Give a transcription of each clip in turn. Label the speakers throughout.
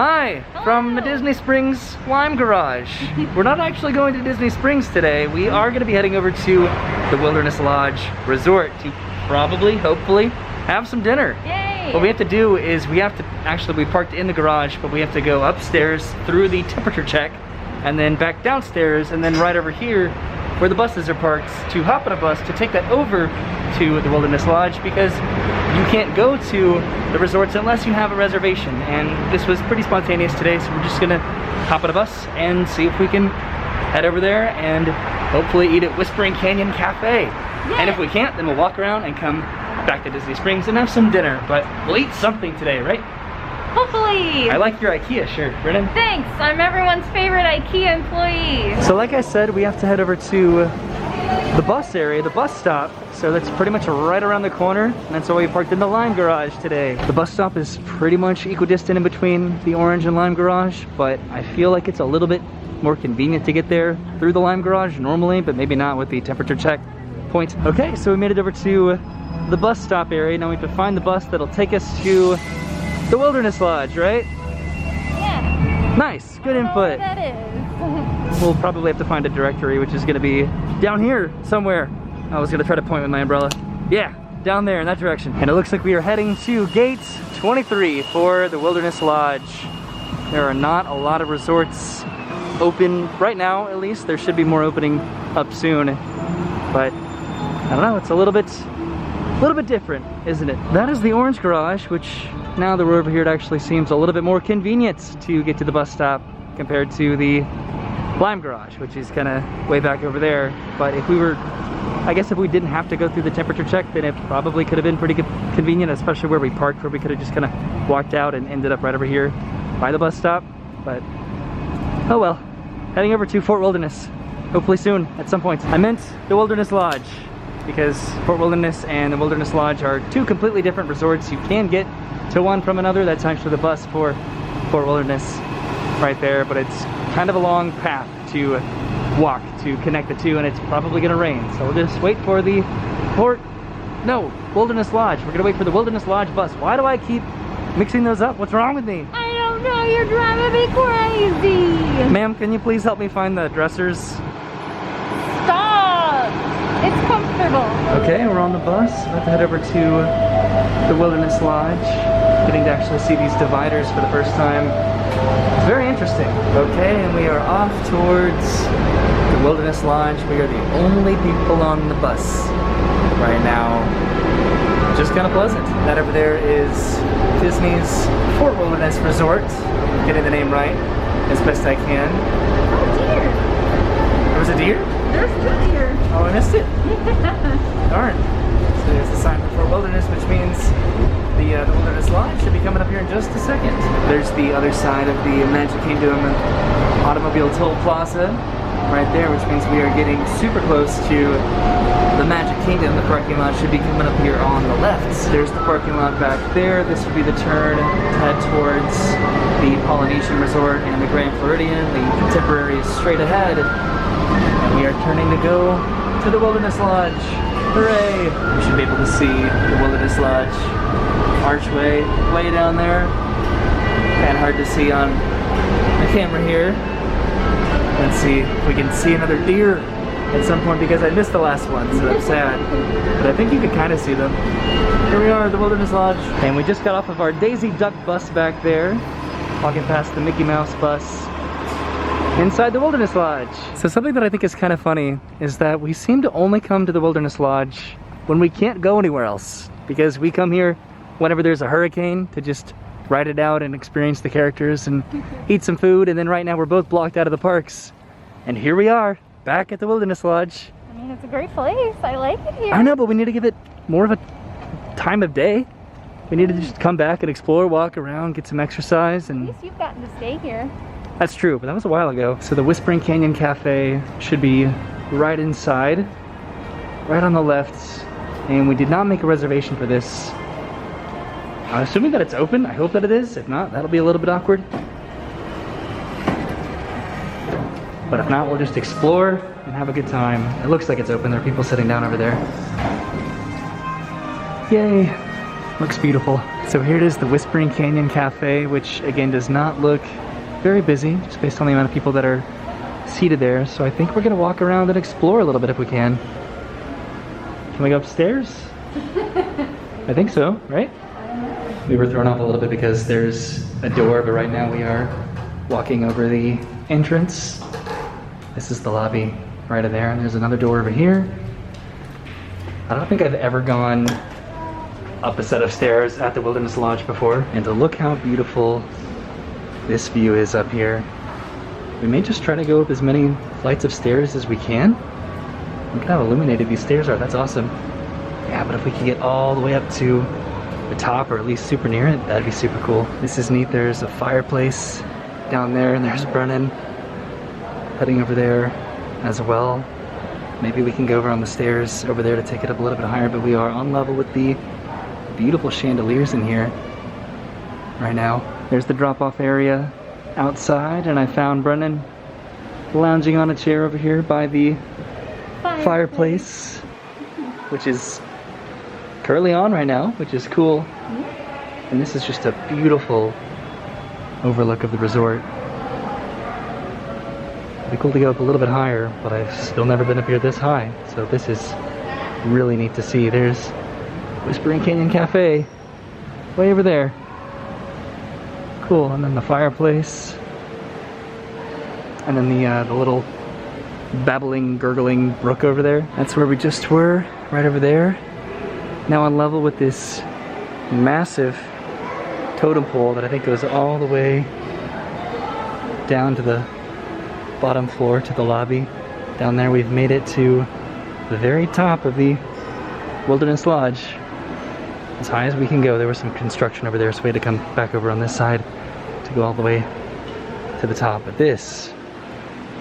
Speaker 1: Hi, from the Disney Springs Lime Garage. We're not actually going to Disney Springs today. We are going to be heading over to the Wilderness Lodge Resort to probably, hopefully, have some dinner.
Speaker 2: Yay!
Speaker 1: What we have to do is we parked in the garage, but we have to go upstairs through the temperature check and then back downstairs and then right over here where the buses are parked to hop on a bus to take that over to the Wilderness Lodge, because you can't go to the resorts unless you have a reservation. And this was pretty spontaneous today, so we're just gonna hop on a bus and see if we can head over there and hopefully eat at Whispering Canyon Cafe.
Speaker 2: Yay.
Speaker 1: And if we can't, then we'll walk around and come back to Disney Springs and have some dinner. But we'll eat something today, right?
Speaker 2: Hopefully!
Speaker 1: I like your IKEA shirt, Brennan.
Speaker 2: Thanks! I'm everyone's favorite IKEA employee!
Speaker 1: So like I said, we have to head over to the bus area, the bus stop. So that's pretty much right around the corner. And that's why we parked in the Lime Garage today. The bus stop is pretty much equidistant in between the Orange and Lime Garage, but I feel like it's a little bit more convenient to get there through the Lime Garage normally, but maybe not with the temperature check point. Okay, so we made it over to the bus stop area. Now we have to find the bus that'll take us to the Wilderness Lodge, right?
Speaker 2: Yeah.
Speaker 1: Nice, good input.
Speaker 2: I don't know what that is.
Speaker 1: We'll probably have to find a directory, which is gonna be down here somewhere. I was gonna try to point with my umbrella. Yeah, down there in that direction. And it looks like we are heading to gate 23 for the Wilderness Lodge. There are not a lot of resorts open right now, at least. There should be more opening up soon. But I don't know, it's a little bit different, isn't it? That is the Orange Garage, which now that we're over here, it actually seems a little bit more convenient to get to the bus stop compared to the Lime Garage, which is kind of way back over there. But if we didn't have to go through the temperature check, then it probably could have been pretty convenient, especially where we parked, where we could have just kind of walked out and ended up right over here by the bus stop. But oh well, heading over to Fort Wilderness, hopefully soon at some point. I meant the Wilderness Lodge, because Fort Wilderness and the Wilderness Lodge are two completely different resorts. You can get to one from another. That's actually the bus for Fort Wilderness right there, but it's kind of a long path to walk to connect the two, and it's probably gonna rain. So we'll just wait for the Wilderness Lodge. We're gonna wait for the Wilderness Lodge bus. Why do I keep mixing those up? What's wrong with me?
Speaker 2: I don't know, you're driving me crazy!
Speaker 1: Ma'am, can you please help me find the dressers?
Speaker 2: Stop! It's comfortable.
Speaker 1: Okay, we're on the bus. About to head over to the Wilderness Lodge. Getting to actually see these dividers for the first time. It's very interesting. Okay, and we are off towards the Wilderness Lodge. We are the only people on the bus right now. Just kind of pleasant. That over there is Disney's Fort Wilderness Resort. I'm getting the name right as best I can.
Speaker 2: Oh dear!
Speaker 1: There was a deer?
Speaker 2: There's two deer.
Speaker 1: Oh, I missed it. Darn. So there's the sign for Fort Wilderness, which means the Wilderness Lodge should be coming up here in just a second. There's the other side of the Magic Kingdom Automobile Toll Plaza right there, which means we are getting super close to the Magic Kingdom. The parking lot should be coming up here on the left. There's the parking lot back there. This would be the turn to head towards the Polynesian Resort and the Grand Floridian. The Contemporary is straight ahead. And we are turning to go to the Wilderness Lodge. Hooray! You should be able to see the Wilderness Lodge archway way down there. Kind of hard to see on the camera here. Let's see if we can see another deer at some point, because I missed the last one, so I'm sad. But I think you can kind of see them. Here we are at the Wilderness Lodge. And we just got off of our Daisy Duck bus back there, walking past the Mickey Mouse bus inside the Wilderness Lodge. So something that I think is kind of funny is that we seem to only come to the Wilderness Lodge when we can't go anywhere else, because we come here whenever there's a hurricane to just ride it out and experience the characters and eat some food. And then right now we're both blocked out of the parks, and here we are back at the Wilderness Lodge.
Speaker 2: I mean, it's a great place. I like it here.
Speaker 1: I know, but we need to give it more of a time of day. We need to just come back and explore, walk around, get some exercise. And
Speaker 2: at least you've gotten to stay here.
Speaker 1: that's true, but that was a while ago. So the Whispering Canyon Cafe should be right inside, right on the left. And we did not make a reservation for this. I'm assuming that it's open. I hope that it is. If not, that'll be a little bit awkward. But if not, we'll just explore and have a good time. It looks like it's open. There are people sitting down over there. Yay. Looks beautiful. So here it is, the Whispering Canyon Cafe, which again does not look very busy, just based on the amount of people that are seated there. So I think we're gonna walk around and explore a little bit if we can. Can we go upstairs? I think so, right? We were thrown off a little bit because there's a door, but right now we are walking over the entrance. This is the lobby right in there, and there's another door over here. I don't think I've ever gone up a set of stairs at the Wilderness Lodge before, and to look how beautiful this view is up here. We may just try to go up as many flights of stairs as we can. Look at how illuminated these stairs are, that's awesome. Yeah, but if we could get all the way up to the top, or at least super near it, that'd be super cool. This is neat. There's a fireplace down there, and there's Brennan heading over there as well. Maybe we can go over on the stairs over there to take it up a little bit higher, but we are on level with the beautiful chandeliers in here right now. There's the drop-off area outside, and I found Brennan lounging on a chair over here by the fireplace, which is currently on right now, which is cool. And this is just a beautiful overlook of the resort. It'd be cool to go up a little bit higher, but I've still never been up here this high, so this is really neat to see. There's Whispering Canyon Cafe way over there. Cool. And then the fireplace, and then the little babbling, gurgling brook over there. That's where we just were, right over there. Now on level with this massive totem pole that I think goes all the way down to the bottom floor, to the lobby. Down there we've made it to the very top of the Wilderness Lodge. As high as we can go. There was some construction over there, so we had to come back over on this side to go all the way to the top. But this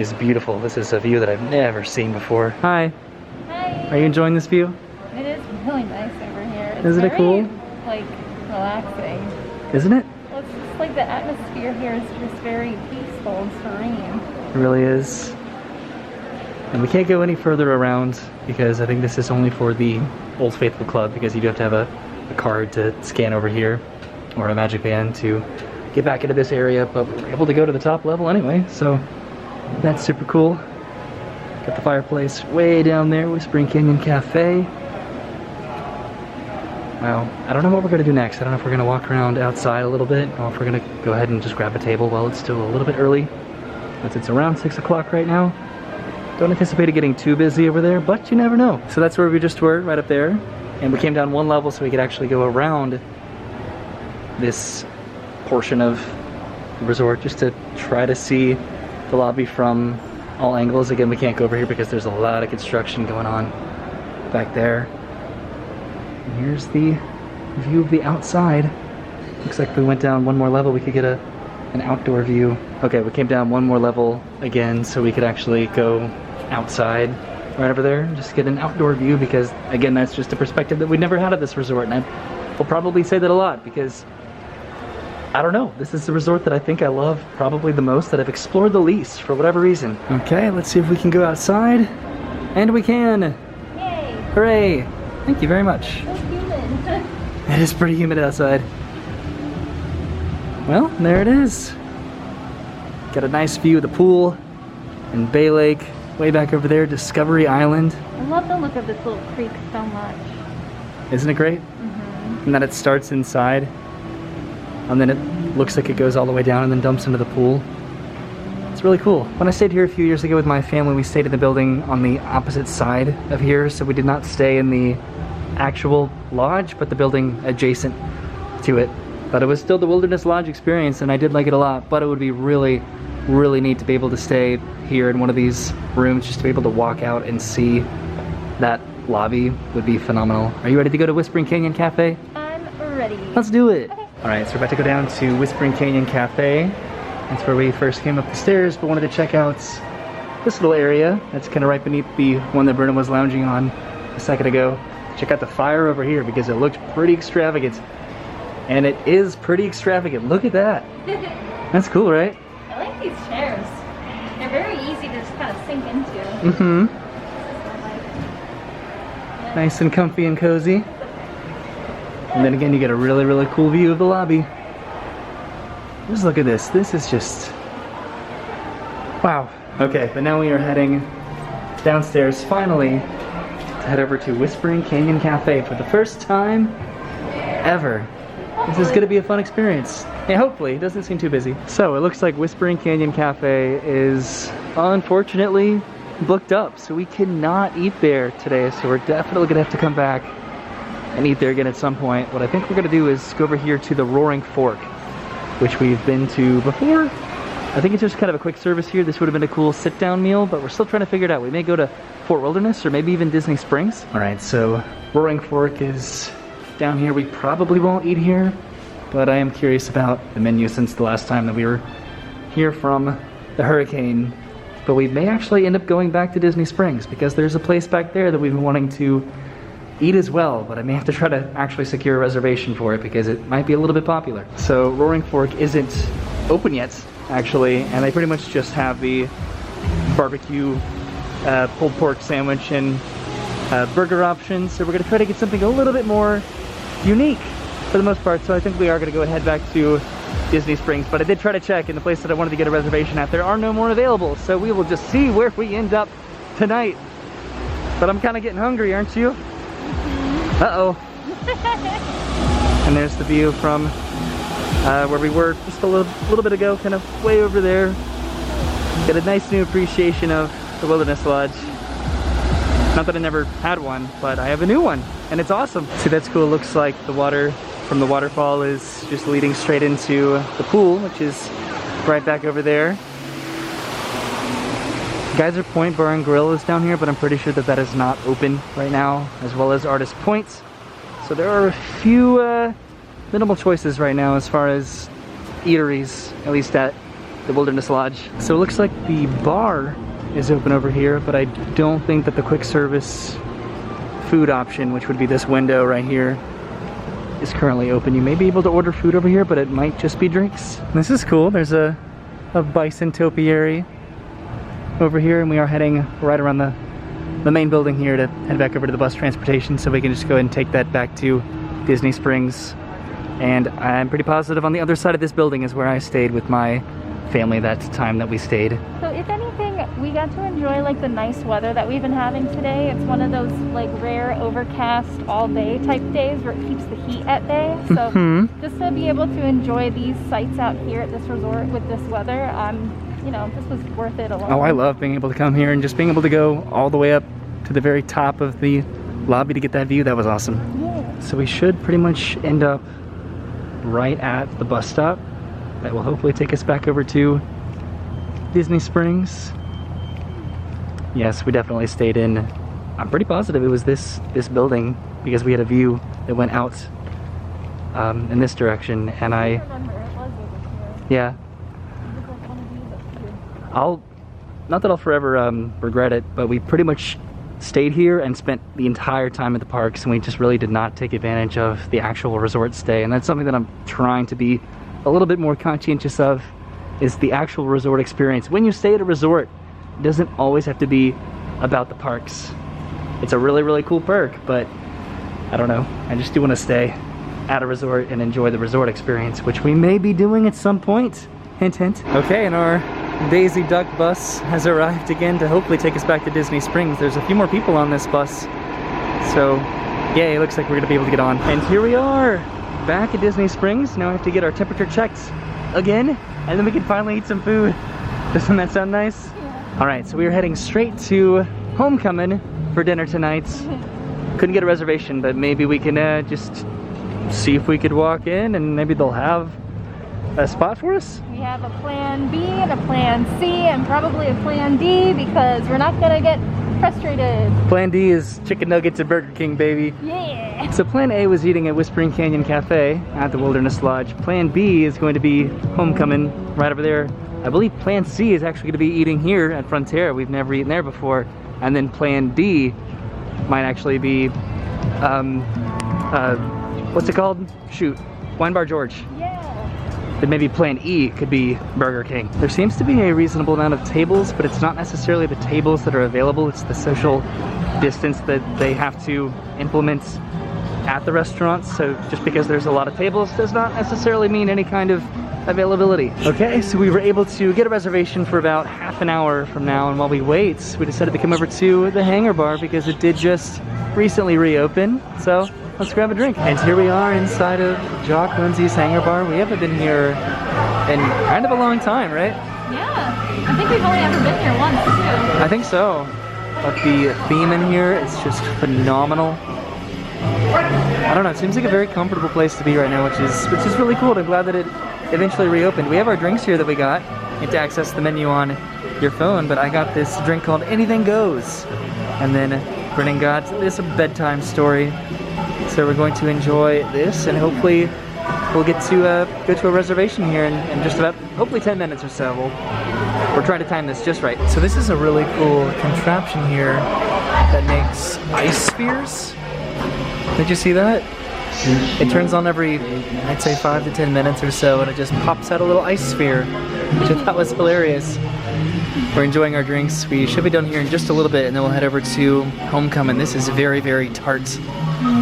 Speaker 1: is beautiful. This is a view that I've never seen before. Hi.
Speaker 2: Hi.
Speaker 1: Are you enjoying this view?
Speaker 2: It is really nice over here. It's
Speaker 1: Isn't it
Speaker 2: very,
Speaker 1: cool?
Speaker 2: like, relaxing.
Speaker 1: Isn't it?
Speaker 2: Well, it's just like the atmosphere here is just very peaceful and serene.
Speaker 1: It really is. And we can't go any further around because I think this is only for the Old Faithful Club, because you do have to have a card to scan over here, or a magic band to get back into this area, but we're able to go to the top level anyway, so that's super cool. Got the fireplace way down there, Whispering Canyon Cafe. Wow, I don't know what we're going to do next. I don't know if we're going to walk around outside a little bit, or if we're going to go ahead and just grab a table while it's still a little bit early, since it's around 6 o'clock right now. Don't anticipate it getting too busy over there, but you never know. So that's where we just were, right up there. And we came down one level so we could actually go around this portion of the resort just to try to see the lobby from all angles. Again, we can't go over here because there's a lot of construction going on back there. And here's the view of the outside. Looks like if we went down one more level, we could get an outdoor view. Okay, we came down one more level again so we could actually go outside right over there and just get an outdoor view, because again, that's just a perspective that we never had at this resort, and I will probably say that a lot because I don't know, this is the resort that I think I love probably the most, that I've explored the least for whatever reason. Okay, let's see if we can go outside, and we can.
Speaker 2: Yay!
Speaker 1: Hooray! Thank you very much.
Speaker 2: So humid.
Speaker 1: It is pretty humid outside. Well, there it is. Got a nice view of the pool and Bay Lake. Way back over there, Discovery Island.
Speaker 2: I love the look of this little creek so much.
Speaker 1: Isn't it great?
Speaker 2: Mm-hmm.
Speaker 1: And that it starts inside, and then it looks like it goes all the way down and then dumps into the pool. It's really cool. When I stayed here a few years ago with my family, we stayed in the building on the opposite side of here, so we did not stay in the actual lodge, but the building adjacent to it. But it was still the Wilderness Lodge experience, and I did like it a lot, but it would be really neat to be able to stay here in one of these rooms, just to be able to walk out and see that lobby would be phenomenal. Are you ready to go to Whispering Canyon Cafe?
Speaker 2: I'm ready.
Speaker 1: Let's do it.
Speaker 2: Okay.
Speaker 1: Alright, so we're about to go down to Whispering Canyon Cafe. That's where we first came up the stairs, but wanted to check out this little area that's kind of right beneath the one that Brennan was lounging on a second ago. Check out the fire over here because it looked pretty extravagant. And it is pretty extravagant. Look at that. That's cool, right?
Speaker 2: I like these chairs. They're very easy to just kind of sink into.
Speaker 1: Mm-hmm. Nice and comfy and cozy. And then again, you get a really, really cool view of the lobby. Just look at this. This is just... wow. Okay, but now we are heading downstairs, finally, to head over to Whispering Canyon Cafe for the first time ever. This is gonna be a fun experience. Yeah, hopefully. It doesn't seem too busy. So, it looks like Whispering Canyon Cafe is unfortunately booked up, so we cannot eat there today, so we're definitely gonna have to come back and eat there again at some point. What I think we're gonna do is go over here to the Roaring Fork, which we've been to before. I think it's just kind of a quick service here. This would have been a cool sit-down meal, but we're still trying to figure it out. We may go to Fort Wilderness or maybe even Disney Springs. All right, so Roaring Fork is down here. We probably won't eat here, but I am curious about the menu since the last time that we were here from the hurricane. But we may actually end up going back to Disney Springs because there's a place back there that we've been wanting to eat as well, but I may have to try to actually secure a reservation for it because it might be a little bit popular. So Roaring Fork isn't open yet, actually, and they pretty much just have the barbecue pulled pork sandwich and burger options. So we're gonna try to get something a little bit more unique for the most part. So I think we are gonna go and head back to Disney Springs, but I did try to check in the place that I wanted to get a reservation at. There are no more available, so we will just see where we end up tonight. But I'm kind of getting hungry, aren't you? Uh-oh. And there's the view from where we were just a little bit ago, kind of way over there. Get a nice new appreciation of the Wilderness Lodge. Not that I never had one, but I have a new one, and it's awesome. See, that's cool. It looks like the water from the waterfall is just leading straight into the pool, which is right back over there. Geyser Point Bar and Grill is down here, but I'm pretty sure that that is not open right now, as well as Artist Point. So there are a few minimal choices right now as far as eateries, at least at the Wilderness Lodge. So it looks like the bar is open over here, but I don't think that the quick service food option, which would be this window right here, is currently open. You may be able to order food over here, but it might just be drinks. This is cool. There's a bison topiary over here, and we are heading right around the main building here to head back over to the bus transportation, so we can just go ahead and take that back to Disney Springs. And I'm pretty positive on the other side of this building is where I stayed with my family that time that we stayed.
Speaker 2: So if anything, we got to enjoy like the nice weather that we've been having today. It's one of those like rare overcast all day type days where it keeps the heat at bay. So just to be able to enjoy these sights out here at this resort with this weather, you know, this was worth it alone.
Speaker 1: Oh, I love being able to come here and just being able to go all the way up to the very top of the lobby to get that view. That was awesome.
Speaker 2: Yeah.
Speaker 1: So we should pretty much end up right at the bus stop that will hopefully take us back over to Disney Springs. Yes, we definitely stayed in, I'm pretty positive it was this building because we had a view that went out in this direction, and
Speaker 2: I remember it was over here.
Speaker 1: Yeah. Not that I'll forever regret it, but we pretty much stayed here and spent the entire time at the parks, and we just really did not take advantage of the actual resort stay. And that's something that I'm trying to be a little bit more conscientious of, is the actual resort experience. When you stay at a resort, it doesn't always have to be about the parks. It's a really, really cool perk, but I don't know. I just do want to stay at a resort and enjoy the resort experience, which we may be doing at some point. Hint, hint. Okay, and our Daisy Duck bus has arrived again to hopefully take us back to Disney Springs. There's a few more people on this bus, so yay, it looks like we're gonna be able to get on. And here we are, back at Disney Springs. Now we have to get our temperature checked again, and then we can finally eat some food. Doesn't that sound nice? Yeah. All right, so we are heading straight to Homecomin for dinner tonight. Couldn't get a reservation, but maybe we can just see if we could walk in and maybe they'll have a spot for us?
Speaker 2: We have a plan B and a plan C and probably a plan D because we're not gonna get frustrated.
Speaker 1: Plan D is chicken nuggets at Burger King, baby.
Speaker 2: Yeah.
Speaker 1: So plan A was eating at Whispering Canyon Cafe at the Wilderness Lodge. Plan B is going to be Homecomin right over there. I believe plan C is actually going to be eating here at Frontier. We've never eaten there before. And then plan D might actually be, what's it called? Shoot, Wine Bar George.
Speaker 2: Yeah.
Speaker 1: Then maybe plan E could be Burger King. There seems to be a reasonable amount of tables, but it's not necessarily the tables that are available, it's the social distance that they have to implement at the restaurant, so just because there's a lot of tables does not necessarily mean any kind of availability. Okay, so we were able to get a reservation for about half an hour from now, and while we wait, we decided to come over to the Hangar Bar because it did just recently reopen, so let's grab a drink. And here we are inside of Jock Lindsey's Hangar Bar. We haven't been here in kind of a long time, right?
Speaker 2: Yeah, I think we've only ever been here once too.
Speaker 1: I think so. But the theme in here is just phenomenal. I don't know, it seems like a very comfortable place to be right now, which is really cool. I'm glad that it eventually reopened. We have our drinks here that we got. You have to access the menu on your phone, but I got this drink called Anything Goes. And then Brennan got this bedtime story. So we're going to enjoy this, and hopefully we'll get to go to a reservation here in just about, hopefully 10 minutes or so. We're trying to time this just right. So this is a really cool contraption here that makes ice spheres. Did you see that? It turns on every, I'd say 5 to 10 minutes or so, and it just pops out a little ice sphere, which I thought was hilarious. We're enjoying our drinks. We should be done here in just a little bit, and then we'll head over to Homecomin. This is very, very tart.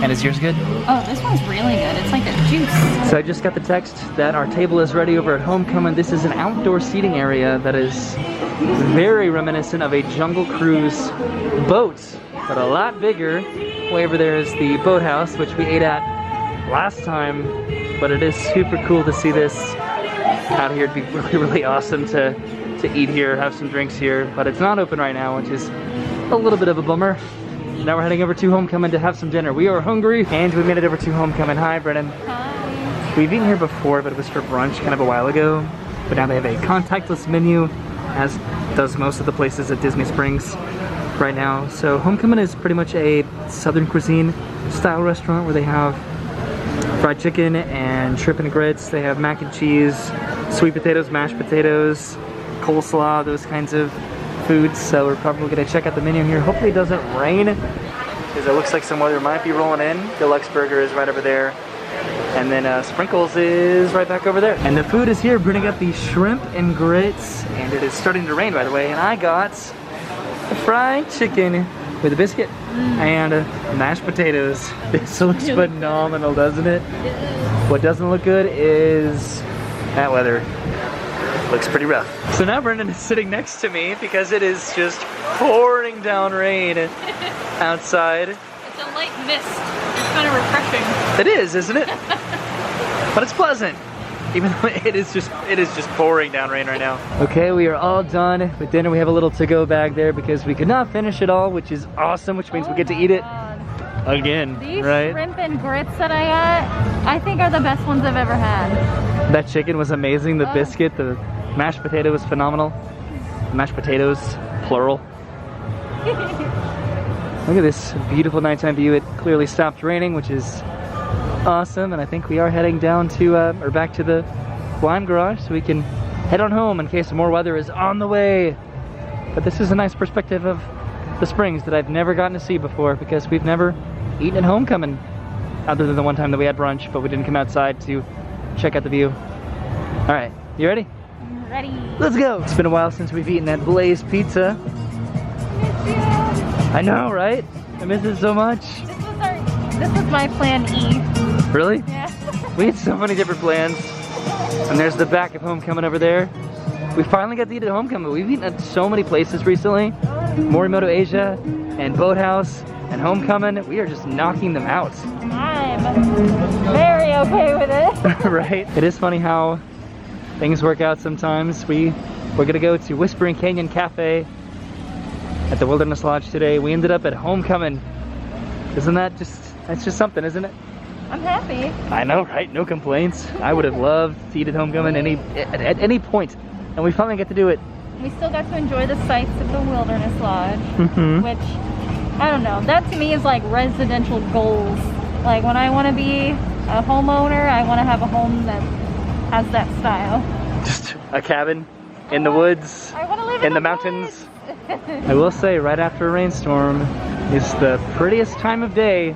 Speaker 1: And is yours good?
Speaker 2: Oh, this one's really good. It's like a juice.
Speaker 1: So I just got the text that our table is ready over at Homecomin. This is an outdoor seating area that is very reminiscent of a Jungle Cruise boat, but a lot bigger. Way over there is the boathouse, which we ate at last time, but it is super cool to see this out here. It'd be really, really awesome to eat here, have some drinks here, but it's not open right now, which is a little bit of a bummer. Now we're heading over to Homecomin to have some dinner. We are hungry, and we made it over to Homecomin. Hi, Brennan.
Speaker 2: Hi.
Speaker 1: We've eaten here before, but it was for brunch kind of a while ago. But now they have a contactless menu, as does most of the places at Disney Springs right now. So Homecomin is pretty much a Southern cuisine style restaurant where they have fried chicken and shrimp and grits. They have mac and cheese, sweet potatoes, mashed potatoes, coleslaw, those kinds of foods. So we're probably gonna check out the menu here. Hopefully it doesn't rain, because it looks like some weather might be rolling in. Deluxe Burger is right over there. And then Sprinkles is right back over there. And the food is here. Brennan got the shrimp and grits, and it is starting to rain, by the way. And I got the fried chicken with a biscuit and mashed potatoes. This looks phenomenal, doesn't it? What doesn't look good is that weather. Looks pretty rough. So now Brennan is sitting next to me because it is just pouring down rain outside.
Speaker 2: It's a light mist. It's kind of refreshing.
Speaker 1: It is, isn't it? But it's pleasant. Even though it is just pouring down rain right now. Okay, we are all done with dinner. We have a little to-go bag there because we could not finish it all, which is awesome, which means we get to eat it again. These
Speaker 2: shrimp and grits that I got, I think are the best ones I've ever had.
Speaker 1: That chicken was amazing. The biscuit, the mashed potato was phenomenal. Mashed potatoes, plural. Look at this beautiful nighttime view. It clearly stopped raining, which is awesome. And I think we are heading down to, or back to the wine garage so we can head on home in case more weather is on the way. But this is a nice perspective of the springs that I've never gotten to see before because we've never eaten at Homecomin, other than the one time that we had brunch, but we didn't come outside to check out the view. All right, you ready?
Speaker 2: Ready.
Speaker 1: Let's go. It's been a while since we've eaten that Blaze pizza. I know, right? I miss it so much.
Speaker 2: This was my plan E.
Speaker 1: Really?
Speaker 2: Yeah.
Speaker 1: We had so many different plans. And there's the back of Homecomin over there. We finally got to eat at Homecomin. We've eaten at so many places recently. Morimoto Asia and Boathouse and Homecomin. We are just knocking them out.
Speaker 2: I'm very okay with it.
Speaker 1: Right? It is funny how things work out sometimes. We're gonna go to Whispering Canyon Cafe at the Wilderness Lodge today. We ended up at Homecomin. Isn't that that's just something, isn't it?
Speaker 2: I'm happy.
Speaker 1: I know, right? No complaints. I would have loved to eat at Homecomin at any point, and we finally get to do it.
Speaker 2: We still got to enjoy the sights of the Wilderness Lodge, which, I don't know, that to me is like residential goals. Like when I want to be a homeowner, I want to have a home that has that style.
Speaker 1: Just a cabin in the woods,
Speaker 2: I want to live
Speaker 1: in the mountains. I will say, right after a rainstorm is the prettiest time of day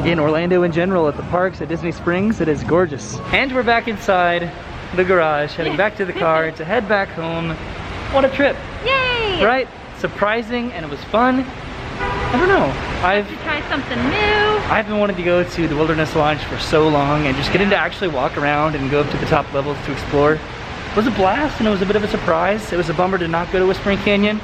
Speaker 1: in Orlando in general, at the parks, at Disney Springs. It is gorgeous. And we're back inside the garage, heading back to the car to head back home. What a trip.
Speaker 2: Yay!
Speaker 1: Right? Surprising, and it was fun. I don't know.
Speaker 2: Try something new.
Speaker 1: I've been wanting to go to the Wilderness Lodge for so long, and just getting to actually walk around and go up to the top levels to explore was a blast, and it was a bit of a surprise. It was a bummer to not go to Whispering Canyon,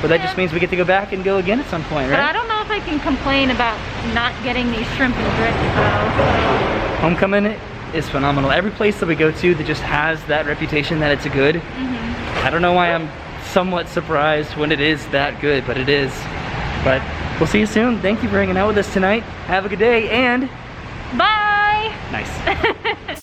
Speaker 1: but that just means we get to go back and go again at some point, right?
Speaker 2: But I don't know if I can complain about not getting these shrimp and grits though.
Speaker 1: Homecomin is phenomenal. Every place that we go to that just has that reputation that it's good. I don't know why I'm somewhat surprised when it is that good, but it is. But we'll see you soon. Thank you for hanging out with us tonight. Have a good day, and
Speaker 2: bye.
Speaker 1: Nice.